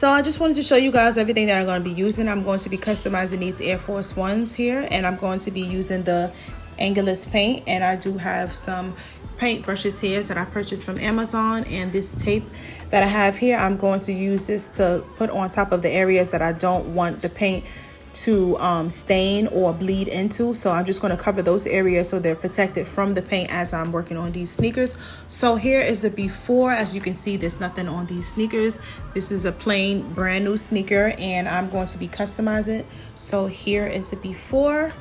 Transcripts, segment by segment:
So I just wanted to show you guys everything that I'm going to be using. I'm going to be customizing these Air Force Ones here, and I'm going to be using the Angelus paint, and I do have some paint brushes here that I purchased from Amazon, and this tape that I have here, I'm going to use this to put on top of the areas that I don't want the paint to stain or bleed into. So I'm just going to cover those areas so they're protected from the paint as I'm working on these sneakers. So here is the before. As you can see, there's nothing on these sneakers. This is a plain brand new sneaker, and I'm going to be customizing it. So here is the before,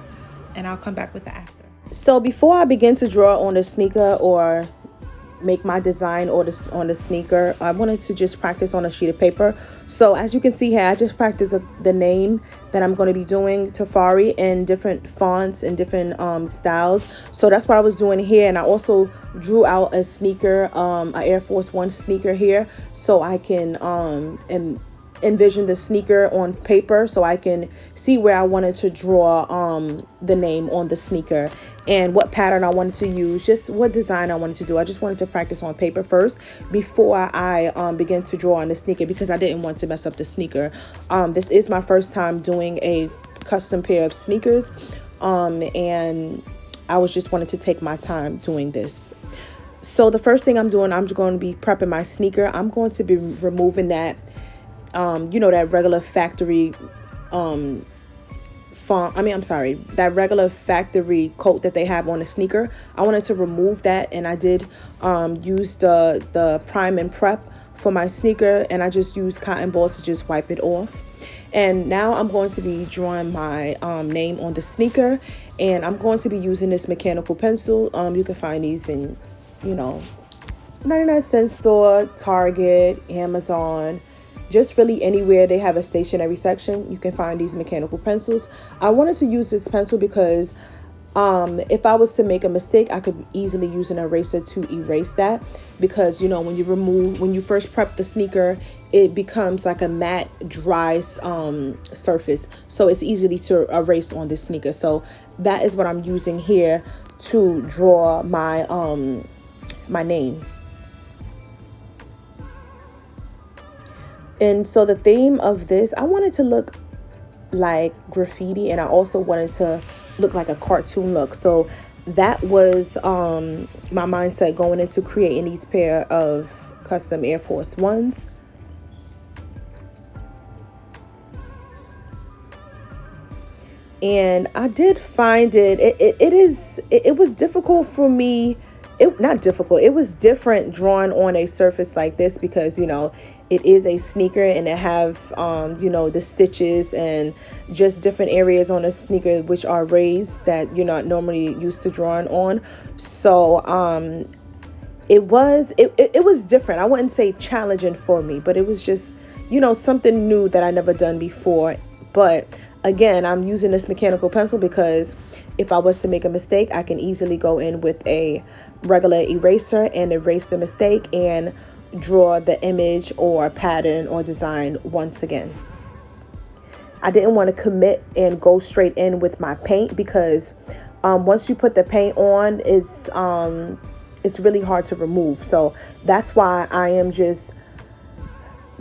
and I'll come back with the after. So before I begin to draw on the sneaker or make my design or on the sneaker, I wanted to just practice on a sheet of paper. So as you can see here, I just practiced the name that I'm going to be doing, Tafari, in different fonts and different styles. So that's what I was doing here, and I also drew out a sneaker, a Air Force One sneaker here, so I can envision the sneaker on paper, so I can see where I wanted to draw the name on the sneaker and what pattern I wanted to use, just what design I wanted to do. I just wanted to practice on paper first before I begin to draw on the sneaker, because I didn't want to mess up the sneaker. This is my first time doing a custom pair of sneakers, and I was just wanted to take my time doing this. So the first thing I'm doing, I'm going to be prepping my sneaker. I'm going to be removing that that regular factory that regular factory coat that they have on the sneaker. I wanted to remove that, and I did use the prime and prep for my sneaker, and I just used cotton balls to just wipe it off. And now I'm going to be drawing my name on the sneaker, and I'm going to be using this mechanical pencil. You can find these in 99-cent store, Target, Amazon, just really anywhere they have a stationery section. You can find these mechanical pencils. I wanted to use this pencil because if I was to make a mistake, I could easily use an eraser to erase that, because when you first prep the sneaker, it becomes like a matte dry surface, so it's easily to erase on this sneaker. So that is what I'm using here to draw my my name. And so the theme of this, I wanted to look like graffiti, and I also wanted to look like a cartoon look. So that was my mindset going into creating these pair of custom Air Force Ones. And I did find it was difficult for me. It was different drawing on a surface like this, because it is a sneaker, and it have the stitches and just different areas on a sneaker which are raised that you're not normally used to drawing on. So it was different. I wouldn't say challenging for me, but it was just something new that I never done before. But again, I'm using this mechanical pencil because if I was to make a mistake, I can easily go in with a regular eraser and erase the mistake and draw the image or pattern or design once again. I didn't want to commit and go straight in with my paint, because once you put the paint on, it's really hard to remove. So that's why I am just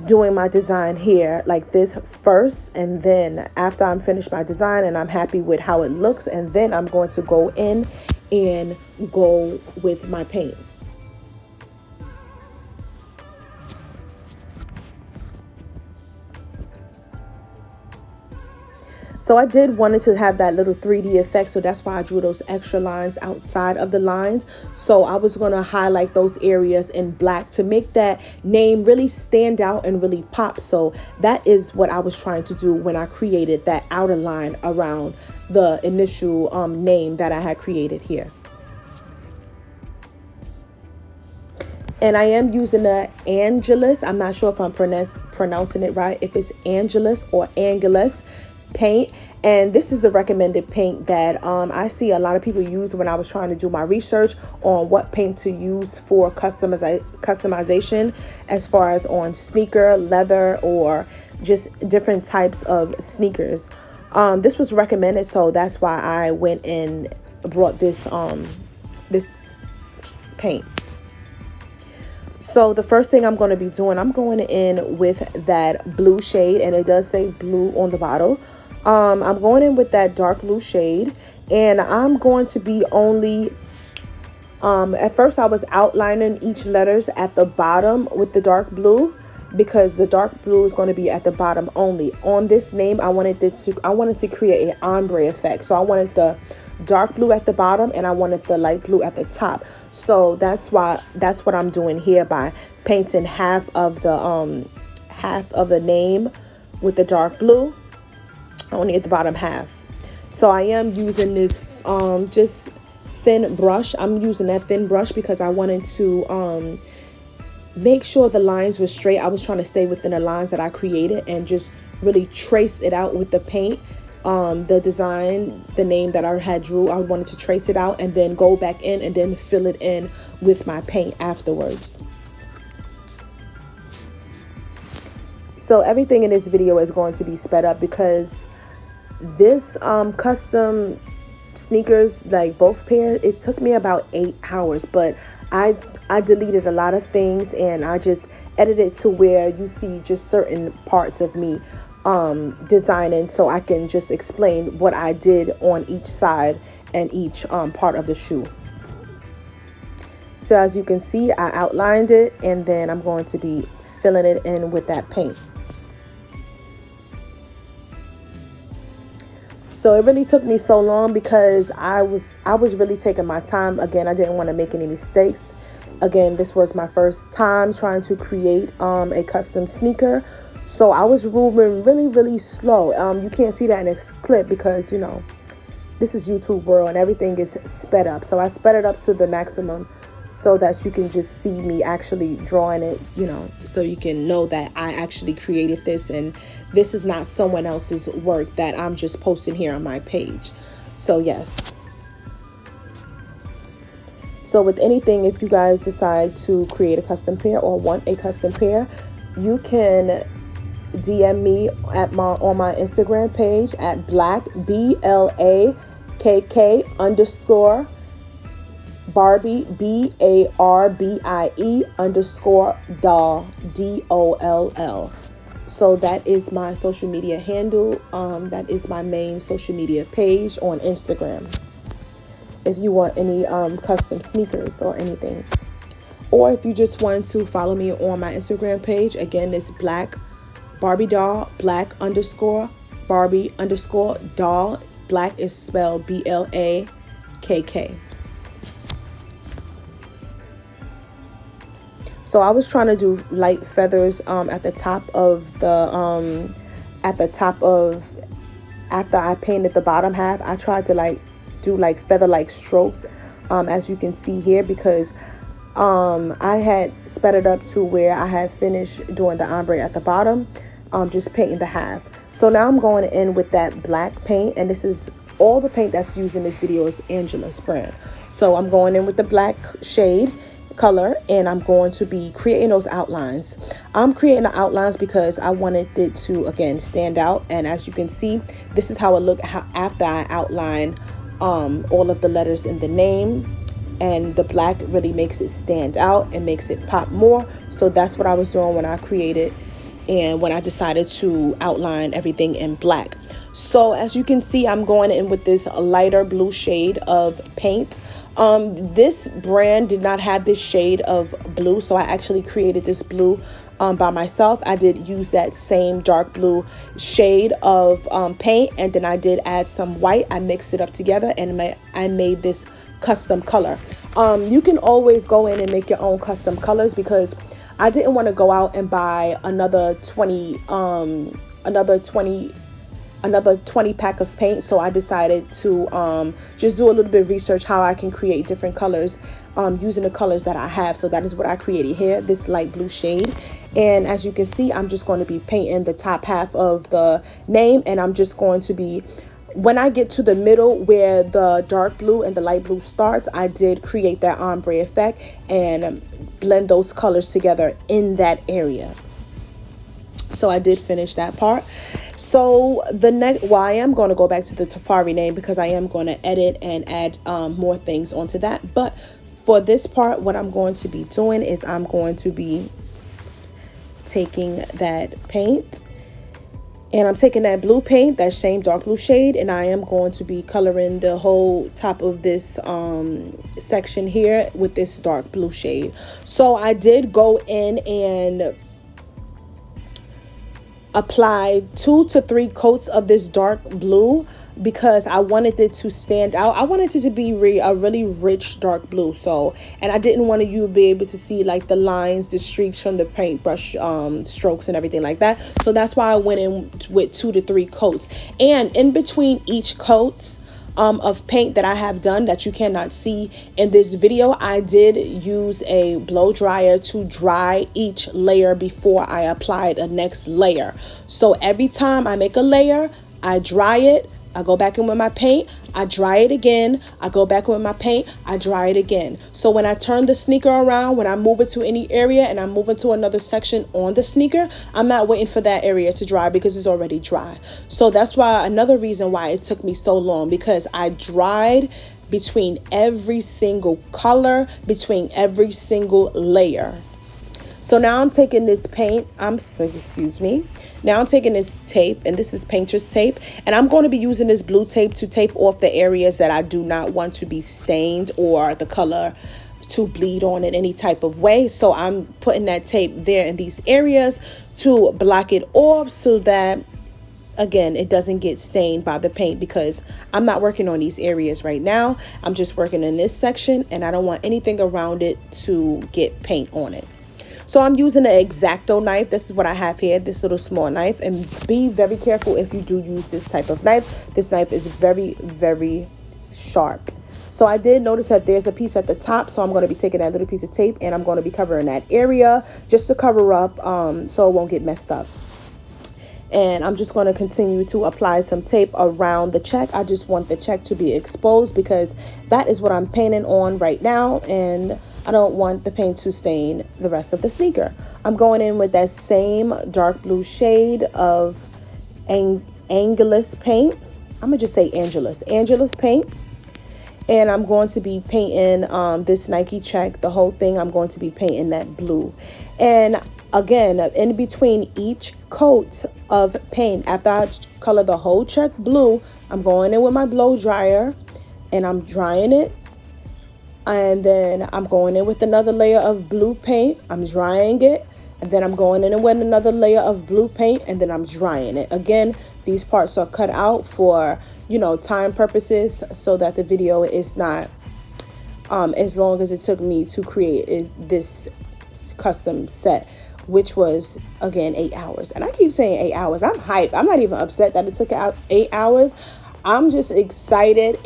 doing my design here like this first, and then after I'm finished my design and I'm happy with how it looks, and then I'm going to go in and go with my paint. So I did wanted to have that little 3D effect, so that's why I drew those extra lines outside of the lines. So I was going to highlight those areas in black to make that name really stand out and really pop. So that is what I was trying to do when I created that outer line around the initial name that I had created here. And I am using the Angelus. I'm not sure if I'm pronouncing it right, if it's Angelus or Angelus paint. And this is the recommended paint that I see a lot of people use when I was trying to do my research on what paint to use for customization, as far as on sneaker, leather, or just different types of sneakers. This was recommended, so that's why I went and brought this this paint. So the first thing I'm going to be doing, I'm going in with that blue shade, and it does say blue on the bottle. I'm going in with that dark blue shade, and I'm going to be only at first I was outlining each letters at the bottom with the dark blue, because the dark blue is going to be at the bottom only. On this name, I wanted to create an ombre effect. So I wanted the dark blue at the bottom and I wanted the light blue at the top. So that's what I'm doing here by painting half of the name with the dark blue, only at the bottom half. So I am using this just thin brush. I'm using that thin brush because I wanted to make sure the lines were straight. I was trying to stay within the lines that I created and just really trace it out with the paint. The design, the name that I had drew, I wanted to trace it out and then go back in and then fill it in with my paint afterwards. So everything in this video is going to be sped up because this custom sneakers, like both pairs, it took me about 8 hours, but I deleted a lot of things and I just edited to where you see just certain parts of me designing, so I can just explain what I did on each side and each part of the shoe. So as you can see, I outlined it and then I'm going to be filling it in with that paint. So it really took me so long because I was really taking my time. Again, I didn't want to make any mistakes. Again, this was my first time trying to create a custom sneaker. So I was moving really, really slow. You can't see that in this clip because, you know, this is YouTube world and everything is sped up. So I sped it up to the maximum so that you can just see me actually drawing it, you know, so you can know that I actually created this and this is not someone else's work that I'm just posting here on my page. So yes. So with anything, if you guys decide to create a custom pair or want a custom pair, you can DM me at on my Instagram page at black BLAKK _ Barbie BARBIE _ doll DOLL. So that is my social media handle. That is my main social media page on Instagram. If you want any custom sneakers or anything, or if you just want to follow me on my Instagram page, again, it's black Barbie doll, black _ Barbie _ doll. Black is spelled BLAKK. So I was trying to do light feathers at the top of the after I painted the bottom half. I tried to do feather like strokes, as you can see here, because I had sped it up to where I had finished doing the ombre at the bottom, just painting the half. So now I'm going in with that black paint, and this is all the paint that's used in this video is Angelus brand. So I'm going in with the black shade color and I'm going to be creating those outlines. I'm creating the outlines because I wanted it to, again, stand out. And as you can see, this is how it looked after I outline all of the letters in the name, and the black really makes it stand out and makes it pop more. So that's what I was doing when I created and when I decided to outline everything in black. So as you can see, I'm going in with this lighter blue shade of paint. This brand did not have this shade of blue, so I actually created this blue by myself. I did use that same dark blue shade of paint, and then I did add some white. I mixed it up together and I made this custom color. You can always go in and make your own custom colors because I didn't want to go out and buy another 20 pack of paint. So I decided to just do a little bit of research how I can create different colors using the colors that I have. So that is what I created here, this light blue shade. And as you can see, I'm just going to be painting the top half of the name, and I'm just going to be, when I get to the middle where the dark blue and the light blue starts, I did create that ombre effect and blend those colors together in that area. So I did finish that part. So the next, well, I am going to go back to the Tafari name because I am going to edit and add more things onto that. But for this part, what I'm going to be doing is I'm going to be taking that paint, and I'm taking that blue paint, that same dark blue shade, and I am going to be coloring the whole top of this section here with this dark blue shade. So I did go in and apply 2 to 3 coats of this dark blue because I wanted it to stand out. I wanted it to be a really rich dark blue. So, and I didn't want you to be able to see like the lines, the streaks from the paintbrush strokes and everything like that. So that's why I went in with 2 to 3 coats. And in between each coats of paint that I have done that you cannot see in this video, I did use a blow dryer to dry each layer before I applied a next layer. So every time I make a layer, I dry it, I go back in with my paint, I dry it again, I go back in with my paint, I dry it again. So when I turn the sneaker around, when I move it to any area and I move into another section on the sneaker, I'm not waiting for that area to dry because it's already dry. So that's why, another reason why it took me so long, because I dried between every single color, between every single layer. So now I'm taking this paint, now I'm taking this tape, and this is painter's tape, and I'm going to be using this blue tape to tape off the areas that I do not want to be stained or the color to bleed on in any type of way. So I'm putting that tape there in these areas to block it off so that, again, it doesn't get stained by the paint, because I'm not working on these areas right now. I'm just working in this section, and I don't want anything around it to get paint on it. So I'm using an X-Acto knife. This is what I have here, this little small knife. And be very careful if you do use this type of knife. This knife is very, very sharp. So I did notice that there's a piece at the top. So I'm going to be taking that little piece of tape and I'm going to be covering that area just to cover up so it won't get messed up. And I'm just going to continue to apply some tape around the check. I just want the check to be exposed because that is what I'm painting on right now. And I don't want the paint to stain the rest of the sneaker. I'm going in with that same dark blue shade of Angelus paint. I'm going to just say Angelus paint. And I'm going to be painting this Nike check, the whole thing. I'm going to be painting that blue. And again, in between each coat of paint, after I color the whole check blue, I'm going in with my blow dryer and I'm drying it. And then I'm going in with another layer of blue paint. I'm drying it. And then I'm going in with another layer of blue paint, and then I'm drying it. Again, these parts are cut out for, you know, time purposes so that the video is not as long as it took me to create this custom set, which was, again, 8 hours. And I keep saying 8 hours. I'm hyped. I'm not even upset that it took out 8 hours. I'm just excited.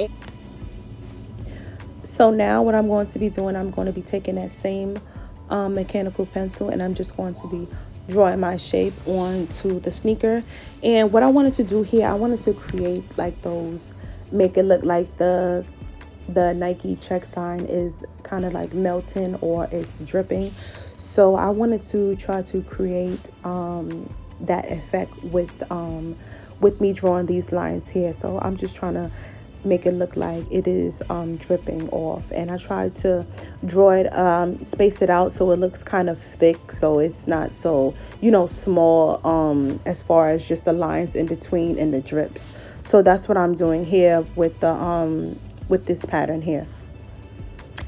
So now what I'm going to be doing, I'm going to be taking that same mechanical pencil and I'm just going to be drawing my shape onto the sneaker. And what I wanted to do here, I wanted to create like those, make it look like the Nike check sign is kind of like melting or it's dripping. So I wanted to try to create that effect with me drawing these lines here. So I'm just trying to make it look like it is dripping off, and I tried to draw it, space it out so it looks kind of thick, so it's not so, you know, small as far as just the lines in between and the drips. So that's what I'm doing here with the with this pattern here.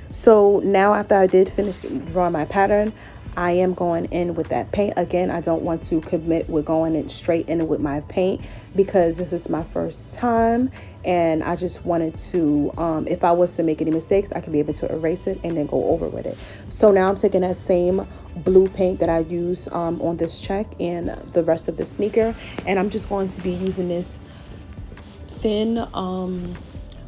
So now after I did finish drawing my pattern, I am going in with that paint. Again, I don't want to commit with going in straight in with my paint because this is my first time, and I just wanted to, if I was to make any mistakes, I could be able to erase it and then go over with it. So now I'm taking that same blue paint that I used on this check and the rest of the sneaker, and I'm just going to be using this thin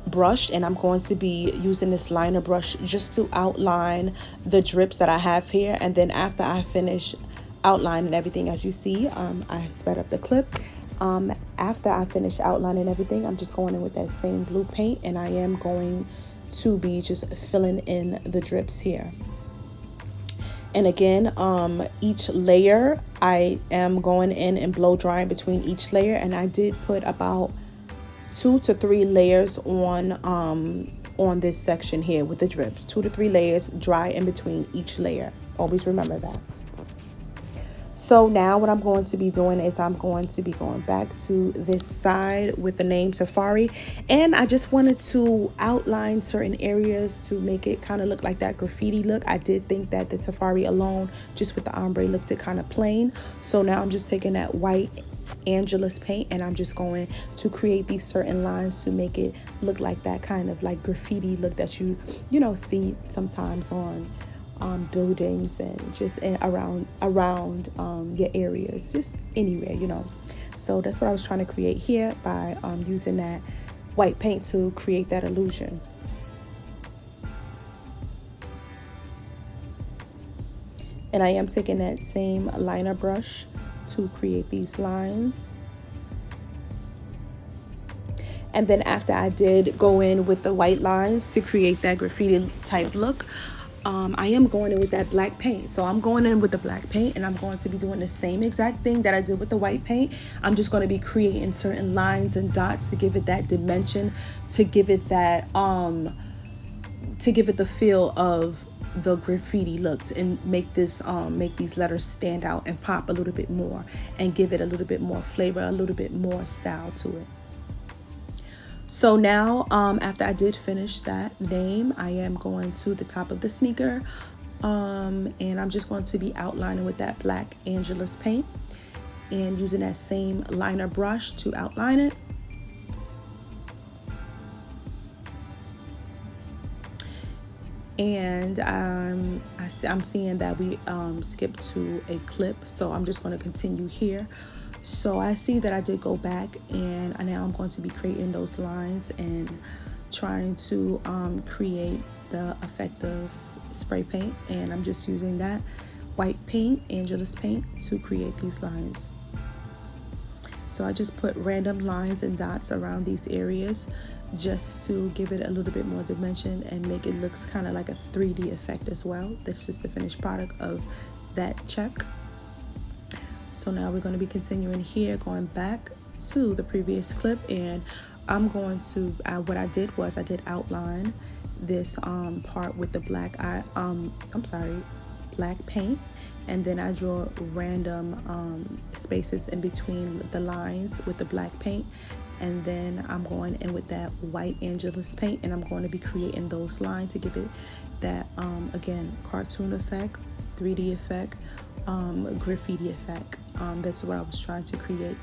brush, and I'm going to be using this liner brush just to outline the drips that I have here. And then after I finish outlining everything, as you see, I sped up the clip. After I finish outlining everything, I'm just going in with that same blue paint, and I am going to be just filling in the drips here. And again, each layer I am going in and blow drying between each layer, and I did put about 2 to 3 layers on on this section here with the drips. 2 to 3 layers, dry in between each layer. Always remember that. So now what I'm going to be doing is I'm going to be going back to this side with the name Safari. And I just wanted to outline certain areas to make it kind of look like that graffiti look. I did think that the Safari alone, just with the ombre, looked it kind of plain. So now I'm just taking that white Angelus paint and I'm just going to create these certain lines to make it look like that kind of like graffiti look that you know, see sometimes on buildings and just around your areas, just anywhere, you know. So that's what I was trying to create here by using that white paint to create that illusion. And I am taking that same liner brush to create these lines. And then after I did go in with the white lines to create that graffiti type look, I am going in with that black paint. So I'm going in with the black paint and I'm going to be doing the same exact thing that I did with the white paint. I'm just going to be creating certain lines and dots to give it that dimension, to give it that to give it the feel of the graffiti look, and make this make these letters stand out and pop a little bit more and give it a little bit more flavor, a little bit more style to it. So now after I did finish that name, I am going to the top of the sneaker and I'm just going to be outlining with that black Angelus paint and using that same liner brush to outline it. And I'm seeing that we skipped to a clip, so I'm just going to continue here. So I see that I did go back and now I'm going to be creating those lines and trying to create the effect of spray paint, and I'm just using that white paint, Angelus paint, to create these lines. So I just put random lines and dots around these areas just to give it a little bit more dimension and make it looks kind of like a 3D effect as well. This is the finished product of that check. So now we're going to be continuing here, going back to the previous clip, and I'm going to what I did was I did outline this part with the black black paint, and then I draw random spaces in between the lines with the black paint, and then I'm going in with that white Angelus paint and I'm going to be creating those lines to give it that again, cartoon effect, 3D effect, graffiti effect. That's what I was trying to create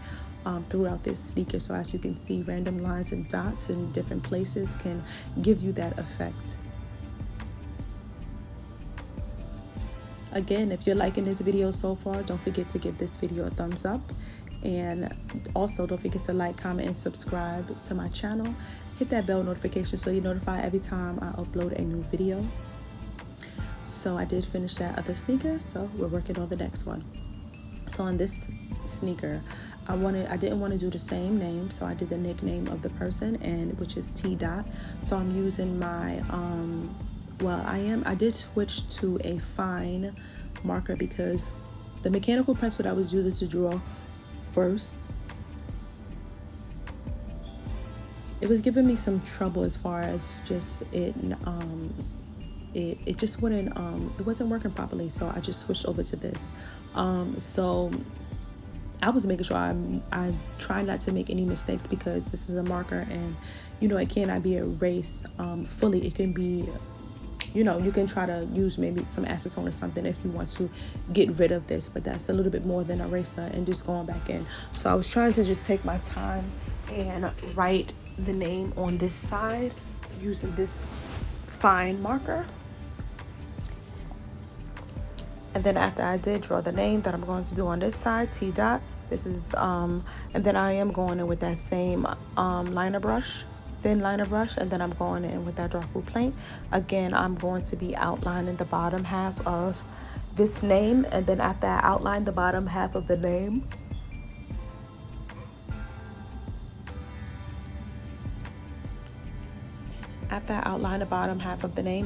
throughout this sneaker. So as you can see, random lines and dots in different places can give you that effect. Again, if you're liking this video so far, don't forget to give this video a thumbs up, and also don't forget to like, comment, and subscribe to my channel. Hit that bell notification so you're notified every time I upload a new video. So I did finish that other sneaker, so we're working on the next one. So on this sneaker, I didn't want to do the same name, so I did the nickname of the person, and which is T Dot. So I'm using my I did switch to a fine marker because the mechanical pencil that I was using to draw first, it was giving me some trouble as far as just it just wouldn't it wasn't working properly, so I just switched over to this. So I was making sure I try not to make any mistakes because this is a marker and you know it cannot be erased fully. It can be, you know, you can try to use maybe some acetone or something if you want to get rid of this, but that's a little bit more than eraser and just going back in. So I was trying to just take my time and write the name on this side using this fine marker. And then after I did draw the name that I'm going to do on this side, T Dot, this is and then I am going in with that same liner brush, thin liner brush, and then I'm going in with that dark blue paint. Again, I'm going to be outlining the bottom half of this name, and then after I outline the bottom half of the name,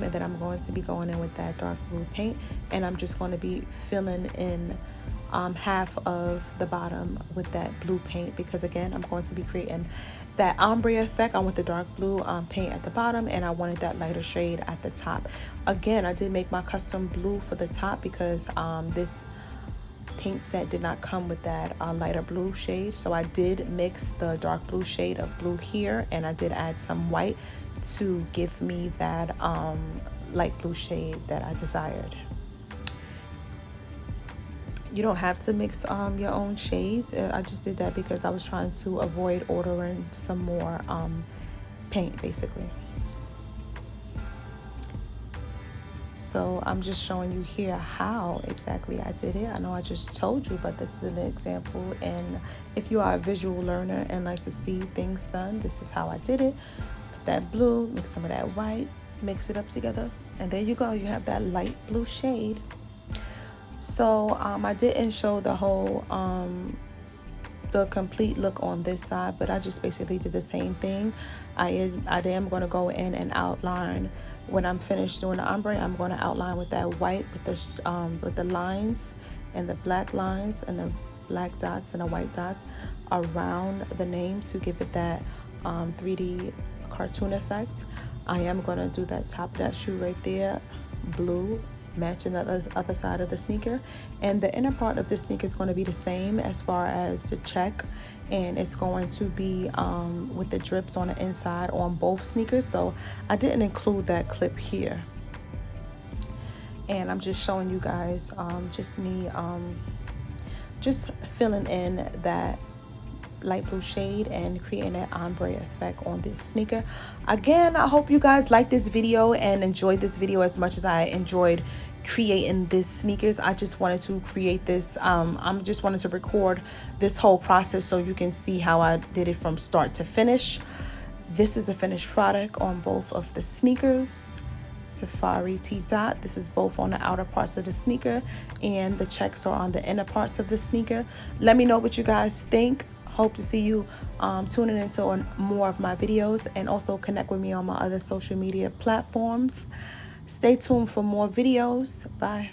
and then I'm going to be going in with that dark blue paint, and I'm just going to be filling in half of the bottom with that blue paint, because again, I'm going to be creating that ombre effect. I want the dark blue paint at the bottom, and I wanted that lighter shade at the top. Again, I did make my custom blue for the top because this paint set did not come with that lighter blue shade, so I did mix the dark blue shade of blue here, and I did add some white to give me that light blue shade that I desired. You don't have to mix your own shades. I just did that because I was trying to avoid ordering some more paint, basically. So I'm just showing you here how exactly I did it. I know I just told you, but this is an example. And if you are a visual learner and like to see things done, this is how I did it. Put that blue, mix some of that white, mix it up together, and there you go. You have that light blue shade. So I didn't show the whole the complete look on this side, but I just basically did the same thing. I am going to go in and outline. When I'm finished doing the ombre, I'm going to outline with that white with the lines and the black lines and the black dots and the white dots around the name to give it that 3D cartoon effect. I am going to do that top of that shoe right there, blue, matching the other side of the sneaker, and the inner part of the sneaker is going to be the same as far as the check, and it's going to be with the drips on the inside on both sneakers. So I didn't include that clip here, and I'm just showing you guys just me just filling in that light blue shade and creating that ombre effect on this sneaker. Again, I hope you guys like this video and enjoyed this video as much as I enjoyed creating this sneakers. I just wanted to create this I'm just wanted to record this whole process so you can see how I did it from start to finish. This is the finished product on both of the sneakers. Safari T dot. This is both on the outer parts of the sneaker, and the checks are on the inner parts of the sneaker. Let me know what you guys think. Hope to see you tuning into more of my videos, and also connect with me on my other social media platforms. Stay tuned for more videos. Bye.